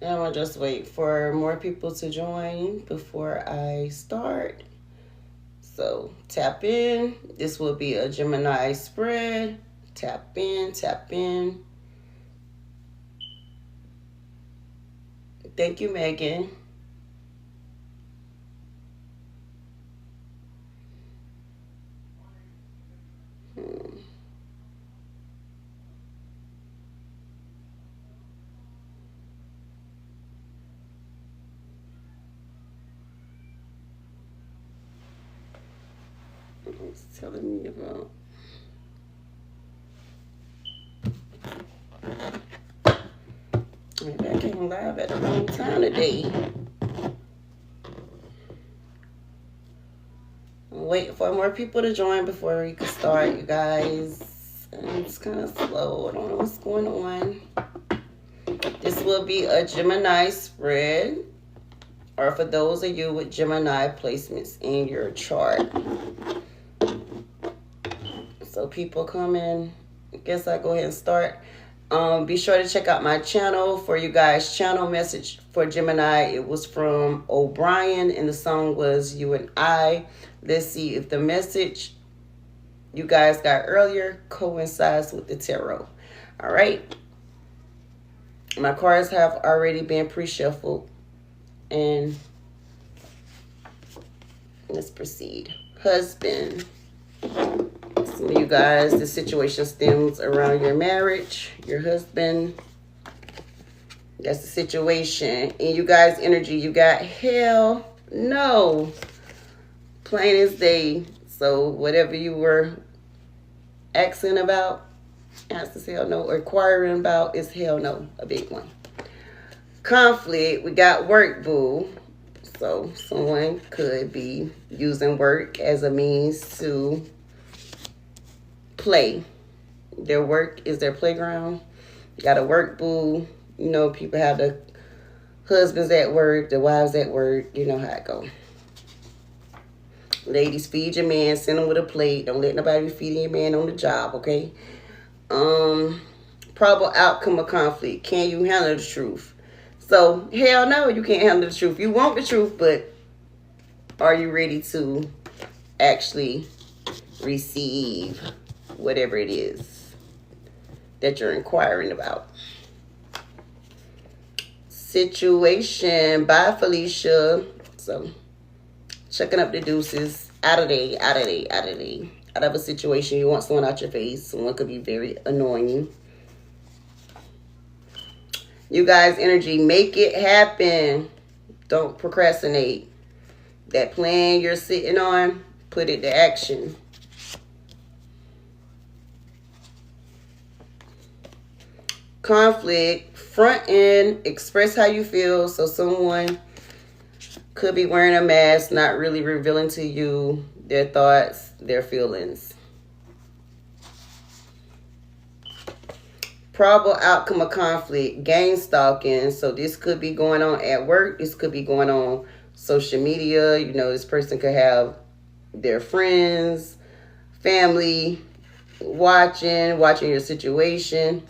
I'm gonna just wait for more people to join before I start. So tap in. This will be a Gemini spread. Tap in, tap in. Thank you, Megan. It's telling me about. Maybe I came live at the wrong time today. I'm waiting for more people to join before we can start, you guys. And it's kind of slow. I don't know what's going on. This will be a Gemini spread, or for those of you with Gemini placements in your chart. So people come in. I guess I'll go ahead and start. Be sure to check out my channel for you guys. Channel message for Gemini. It was from O'Brien, and the song was You and I. Let's see if the message you guys got earlier coincides with the tarot. All right. My cards have already been pre-shuffled, and let's proceed. Husband. Some of you guys, the situation stems around your marriage, your husband. That's the situation. In you guys' energy, you got hell no. Plain as day. So whatever you were asking about, answers hell no. Or inquiring about is hell no. A big one. Conflict, we got work boo. So someone could be using work as a means to play. Their work is their playground. You got a work boo. You know, people have the husbands at work, the wives at work. You know how it go. Ladies, feed your man. Send him with a plate. Don't let nobody be feeding your man on the job, okay? Probable outcome of conflict. Can you handle the truth? So, hell no, you can't handle the truth. You want the truth, but are you ready to actually receive whatever it is that you're inquiring about? Situation. Bye, Felicia. So, checking up the deuces. Out of a situation. You want someone out your face. Someone could be very annoying. You guys' energy. Make it happen. Don't procrastinate. That plan you're sitting on, put it to action. Conflict, front end, express how you feel. So someone could be wearing a mask, not really revealing to you their thoughts, their feelings. Probable outcome of conflict, gang stalking. So this could be going on at work. This could be going on social media. You know, this person could have their friends, family watching your situation.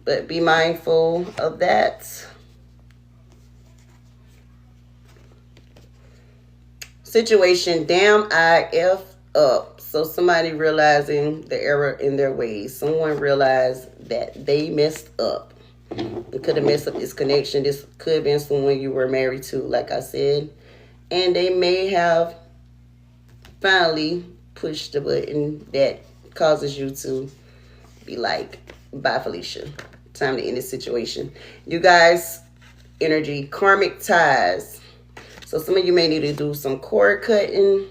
But be mindful of that. Situation, damn, I F up. So somebody realizing the error in their ways. Someone realized that they messed up. It could have messed up this connection. This could have been someone you were married to, like I said. And they may have finally pushed the button that causes you to be like, bye, Felicia. Time to end this situation. You guys, energy, karmic ties. So some of you may need to do some cord cutting.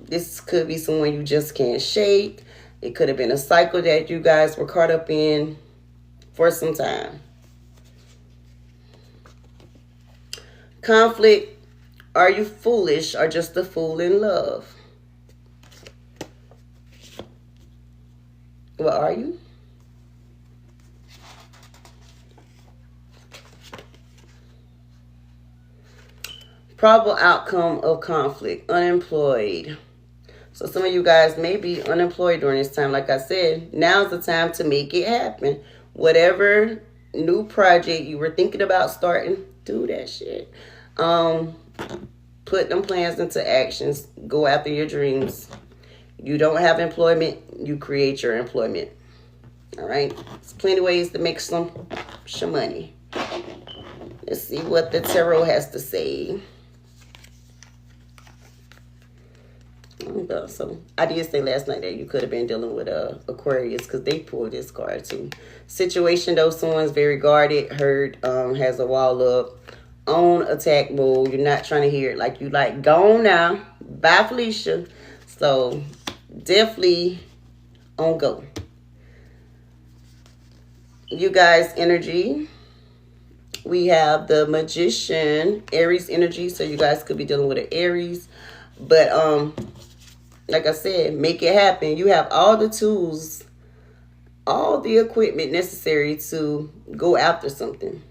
This could be someone you just can't shake. It could have been a cycle that you guys were caught up in for some time. Conflict. Are you foolish or just a fool in love? What are you? Probable outcome of conflict. Unemployed. So some of you guys may be unemployed during this time. Like I said, now's the time to make it happen. Whatever new project you were thinking about starting, do that shit. Put them plans into actions. Go after your dreams. You don't have employment, you create your employment. All right? There's plenty of ways to make some money. Let's see what the tarot has to say. So I did say last night that you could have been dealing with Aquarius because they pulled this card too. Situation though, someone's very guarded, hurt, has a wall up, on attack mode. You're not trying to hear it. Like you like, gone now. Bye, Felicia. So definitely on go. You guys' energy. We have the Magician, Aries energy. So you guys could be dealing with an Aries. But like I said, make it happen. You have all the tools, all the equipment necessary to go after something.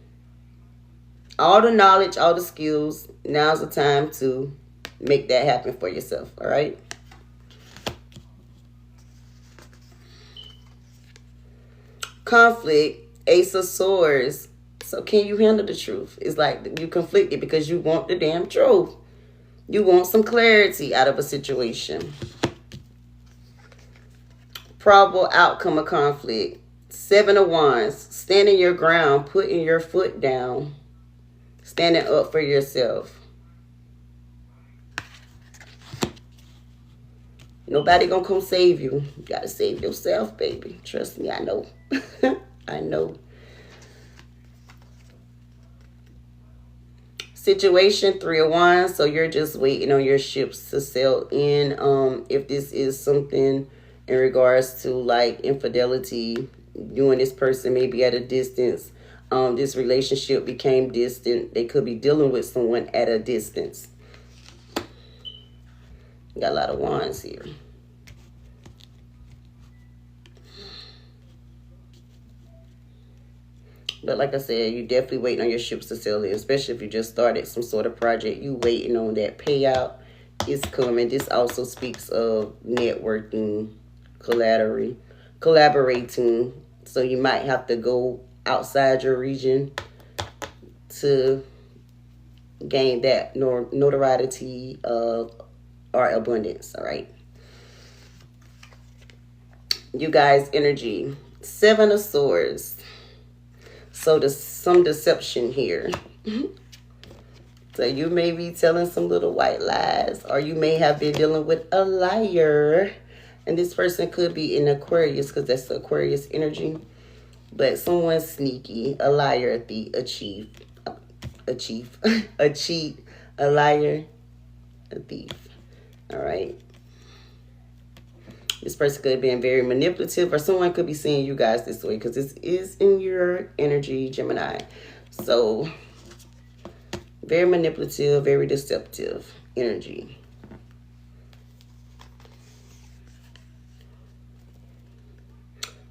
All the knowledge, all the skills. Now's the time to make that happen for yourself. All right. Conflict, Ace of Swords. So can you handle the truth? It's like you conflicted because you want the damn truth. You want some clarity out of a situation. Probable outcome of conflict. 7 of Wands. Standing your ground. Putting your foot down. Standing up for yourself. Nobody gonna come save you. You gotta save yourself, baby. Trust me, I know. I know. Situation, 3 of Wands. So you're just waiting on your ships to sail in. If this is something in regards to like infidelity, you and this person may be at a distance. This relationship became distant. They could be dealing with someone at a distance. Got a lot of wands here. But like I said, you definitely waiting on your ships to sail in, especially if you just started some sort of project. You waiting on that payout. It's coming. This also speaks of networking, collaborating. So you might have to go outside your region to gain that notoriety or abundance. All right. You guys' energy. 7 of Swords. So there's some deception here. So you may be telling some little white lies, or you may have been dealing with a liar. And this person could be in Aquarius because that's the Aquarius energy. But someone's sneaky, a liar, a thief, a cheat, a liar, a thief. All right. This person could have been very manipulative, or someone could be seeing you guys this way because this is in your energy, Gemini. So, very manipulative, very deceptive energy.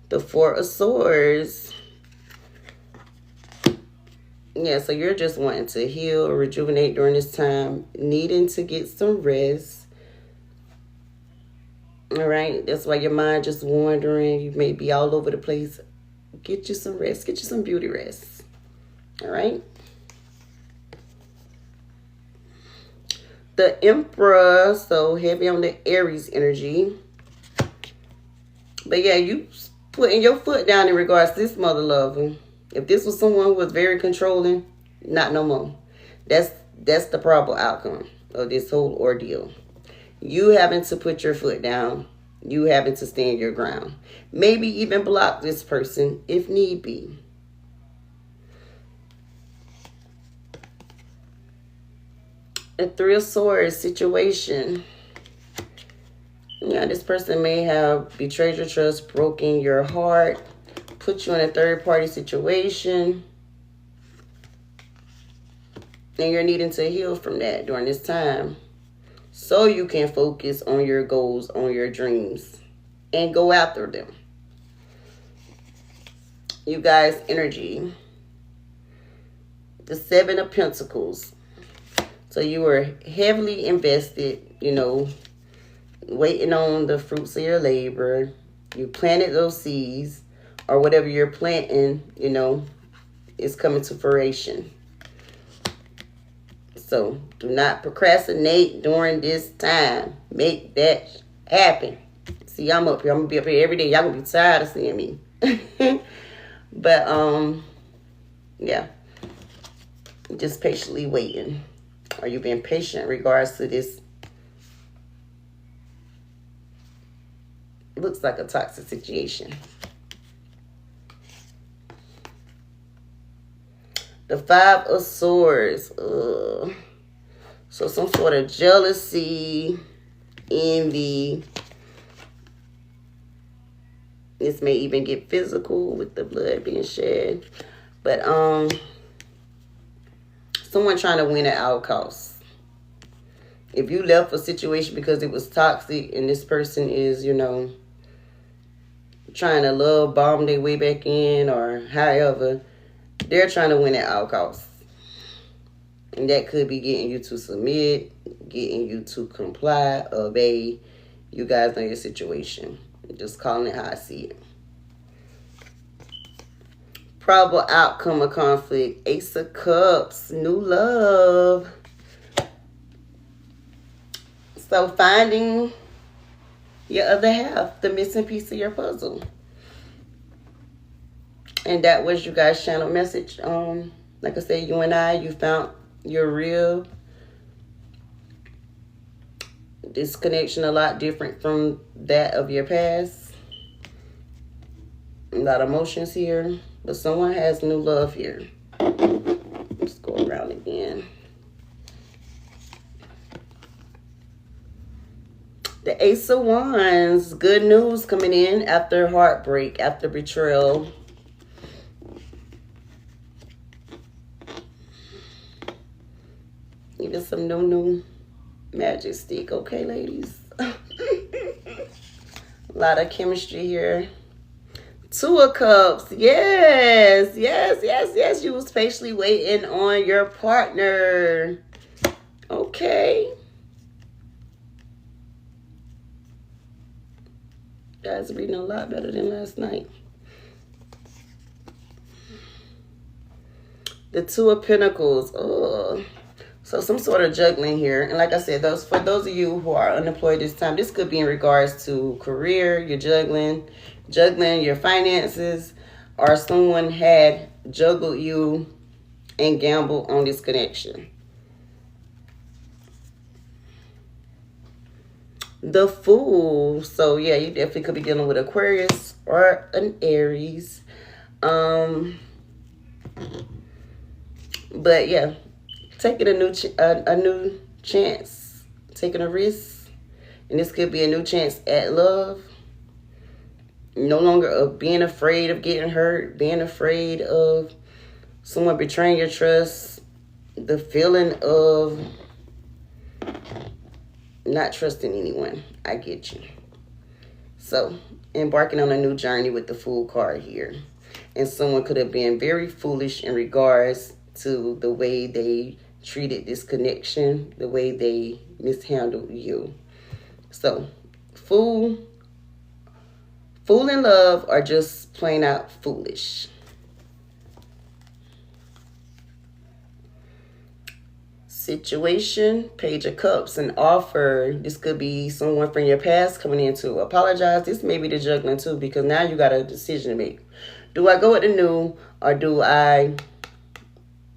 The 4 of Swords. Yeah, so you're just wanting to heal or rejuvenate during this time, needing to get some rest. All right, that's why your mind just wandering. You may be all over the place. Get you some rest. Get you some beauty rest. All right. The Emperor, so heavy on the Aries energy. But yeah, you putting your foot down in regards to this mother lover. If this was someone who was very controlling, not no more. That's the probable outcome of this whole ordeal. You having to put your foot down. You having to stand your ground. Maybe even block this person if need be. A 3 of Swords situation. Yeah, this person may have betrayed your trust, broken your heart, put you in a third-party situation. And you're needing to heal from that during this time. So you can focus on your goals, on your dreams, and go after them. You guys' energy. The 7 of Pentacles. So you were heavily invested, you know, waiting on the fruits of your labor. You planted those seeds or whatever you're planting, you know, is coming to fruition. So do not procrastinate during this time. Make that happen. See, I'm up here. I'm gonna be up here every day. Y'all gonna be tired of seeing me. But yeah. Just patiently waiting. Are you being patient in regards to this? It looks like a toxic situation. The Five of Swords. So some sort of jealousy, envy. This may even get physical with the blood being shed. But someone trying to win at all costs. If you left a situation because it was toxic and this person is, you know, trying to love bomb their way back in or however, they're trying to win at all costs. And that could be getting you to submit, getting you to comply, obey. You guys know your situation. Just calling it how I see it. Probable outcome of conflict. Ace of Cups. New love. So finding your other half. The missing piece of your puzzle. And that was you guys' channel message. Like I said, you and I, you found your real. This connection a lot different from that of your past. A lot of emotions here. But someone has new love here. Let's go around again. The Ace of Wands. Good news coming in after heartbreak, after betrayal. Even some new magic stick. Okay, ladies. A lot of chemistry here. Two of Cups. Yes. You was patiently waiting on your partner. Okay. Guys reading a lot better than last night. The Two of Pentacles. Oh. So some sort of juggling here. And like I said, for those of you who are unemployed this time, this could be in regards to career, you're juggling your finances, or someone had juggled you and gambled on this connection. The Fool. So yeah, you definitely could be dealing with Aquarius or an Aries. But yeah, taking a new chance, taking a risk, and this could be a new chance at love. No longer of being afraid of getting hurt, being afraid of someone betraying your trust, the feeling of not trusting anyone. I get you. So, embarking on a new journey with the Fool card here. And someone could have been very foolish in regards to the way they treated this connection, the way they mishandled you. So, Fool in love, or just plain out foolish. Situation, Page of Cups, an offer. This could be someone from your past coming in to apologize. This may be the juggling too, because now you got a decision to make. Do I go with the new, or do I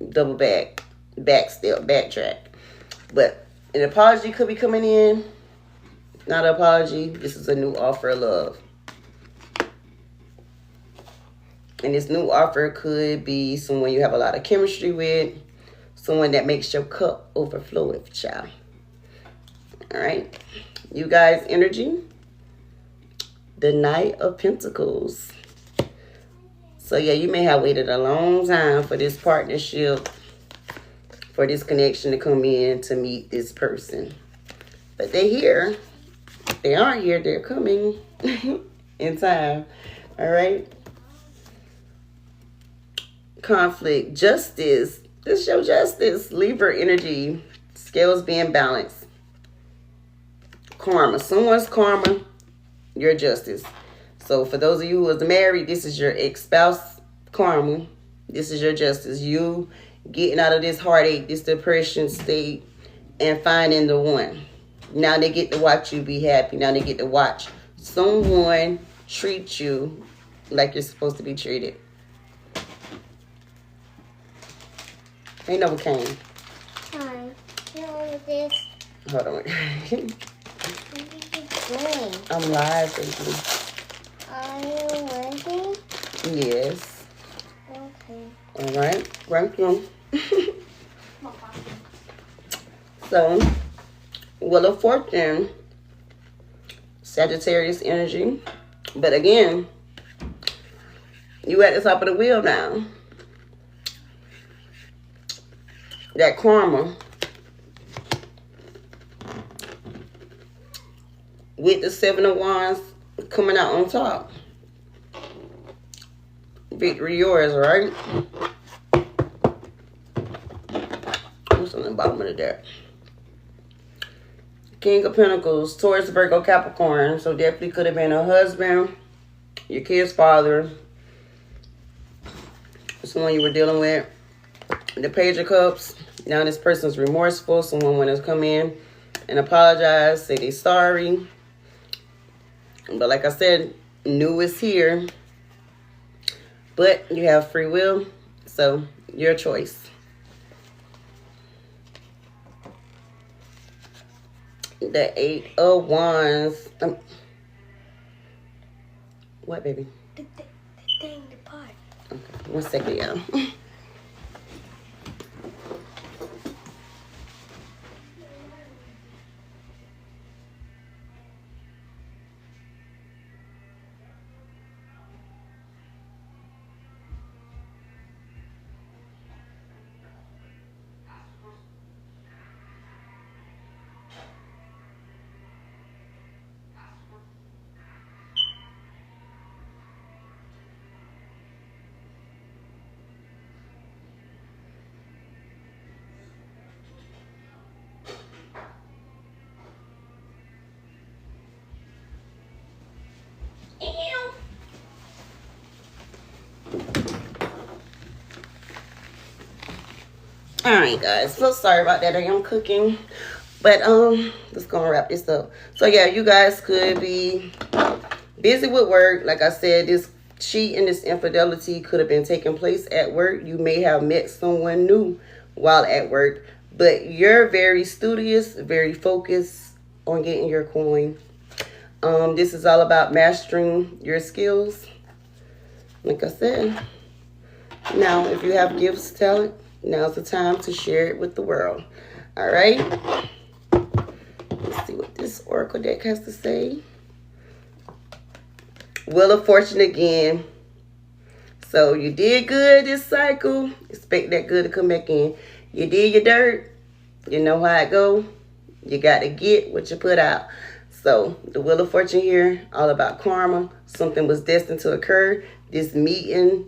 double backtrack? But an apology could be coming in. Not an apology. This is a new offer of love. And this new offer could be someone you have a lot of chemistry with. Someone that makes your cup overflow with, child. All right. You guys' energy. The Knight of Pentacles. So, yeah, you may have waited a long time for this partnership, for this connection to come in to meet this person. But they're here. They aren't here. They're coming in time. All right. Conflict. Justice. This is your justice. Libra energy. Scales being balanced. Karma. Someone's karma. Your justice. So for those of you who are married, this is your ex-spouse karma. This is your justice. You getting out of this heartache, this depression state, and finding the one. Now they get to watch you be happy. Now they get to watch someone treat you like you're supposed to be treated. Ain't never came. Hi. You know this? Hold on. What are you doing? I'm live, baby. Are you working? Yes. Okay. All right. Right on. So, Wheel of Fortune, Sagittarius energy. But again, you at the top of the wheel now. That karma. With the 7 of Wands coming out on top. Victory yours, right? What's on the bottom of the deck? King of Pentacles, Taurus, Virgo, Capricorn. So definitely could have been a husband, your kid's father, someone you were dealing with. The Page of Cups. Now this person's remorseful. Someone want to come in and apologize, say they sorry. But like I said, new is here. But you have free will, so your choice. The 8 of Wands. What, baby? The thing, the part. Okay, 1 second, y'all. Alright guys, so sorry about that. I am cooking. But just gonna wrap this up. So yeah, you guys could be busy with work. Like I said, this cheat and this infidelity could have been taking place at work. You may have met someone new while at work. But you're very studious, very focused on getting your coin. This is all about mastering your skills. Like I said. Now, if you have gifts, talent, now's the time to share it with the world. All right. Let's see what this Oracle deck has to say. Wheel of Fortune again. So you did good this cycle. Expect that good to come back in. You did your dirt. You know how it go. You got to get what you put out. So the Wheel of Fortune here, all about karma. Something was destined to occur. This meeting,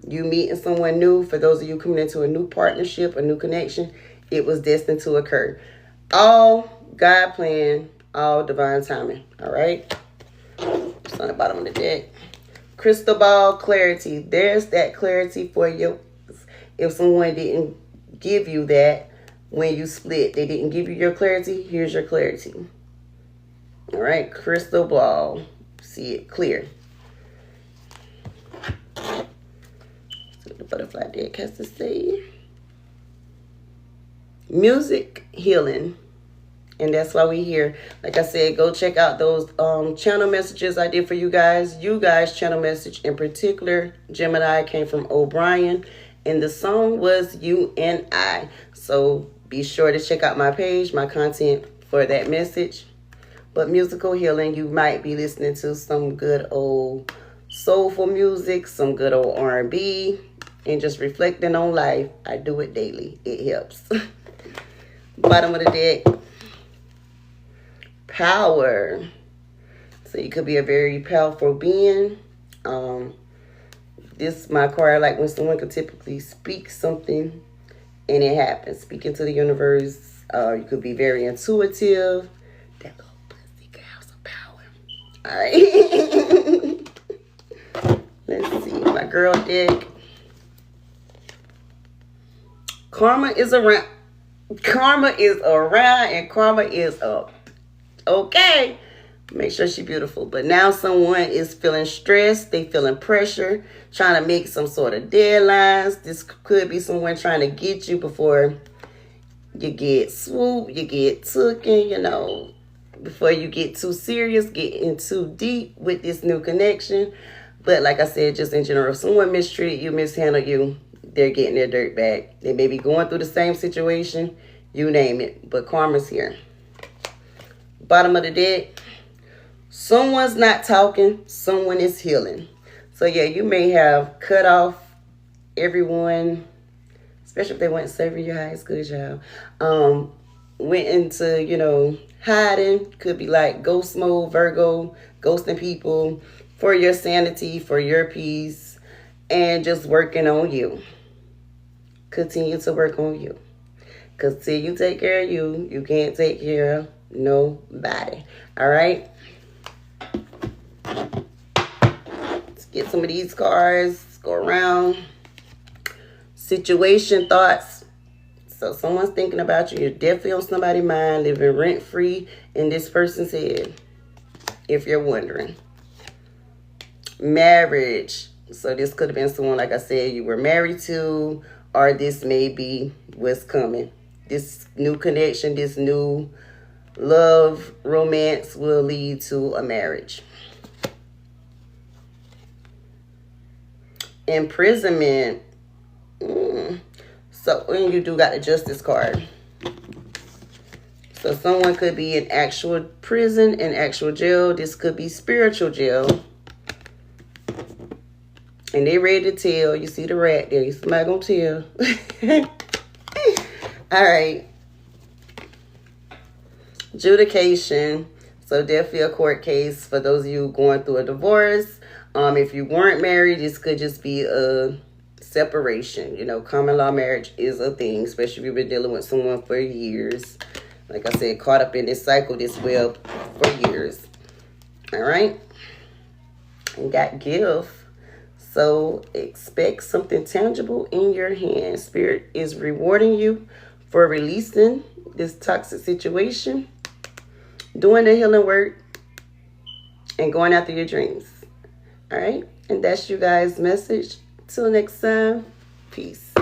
you meeting someone new. For those of you coming into a new partnership, a new connection, it was destined to occur. All God plan, all divine timing. All right. It's on the bottom of the deck. Crystal ball clarity. There's that clarity for you. If someone didn't give you that when you split, they didn't give you your clarity, here's your clarity. All right. Crystal ball. See it clear. The butterfly deck has to say music healing, and that's why we here. Like I said, go check out those channel messages I did for you guys. You guys channel message in particular, Gemini, came from O'Brien, and the song was You and I. So be sure to check out my page, my content for that message. But musical healing, you might be listening to some good old soulful music, some good old R&B, and just reflecting on life. I do it daily. It helps. Bottom of the deck. Power. So you could be a very powerful being. This my card, like when someone could typically speak something and it happens. Speaking to the universe. You could be very intuitive. That little pussy could have some power. All right. Let's see. My girl deck. Karma is around. Karma is around and karma is up. Okay. Make sure she's beautiful. But now someone is feeling stressed. They feeling pressure. Trying to make some sort of deadlines. This could be someone trying to get you before you get swooped. You get taken, you know. Before you get too serious. Getting too deep with this new connection. But like I said, just in general, if someone mistreated you, mishandled you, they're getting their dirt back. They may be going through the same situation. You name it. But karma's here. Bottom of the deck. Someone's not talking. Someone is healing. So yeah, you may have cut off everyone, especially if they went serving your highest good job. Went into, you know, hiding. Could be like ghost mode, Virgo, ghosting people for your sanity, for your peace, and just working on you. Continue to work on you. Because till you take care of you, you can't take care of nobody. All right? Let's get some of these cards. Let's go around. Situation, thoughts. So someone's thinking about you. You're definitely on somebody's mind, living rent-free in this person's head, if you're wondering. Marriage. So this could have been someone, like I said, you were married to, or this may be what's coming. This new connection, this new love, romance will lead to a marriage. Imprisonment. So when you do got the Justice card. So someone could be in actual prison, in actual jail. This could be spiritual jail. And they ready to tell. You see the rat there. Somebody gonna tell. All right. Adjudication. So definitely a court case for those of you going through a divorce. If you weren't married, this could just be a separation. You know, common law marriage is a thing, especially if you've been dealing with someone for years. Like I said, caught up in this cycle, this web for years. All right. And got gift. So expect something tangible in your hand. Spirit is rewarding you for releasing this toxic situation, doing the healing work, and going after your dreams. All right. And that's you guys' message. Till next time. Peace.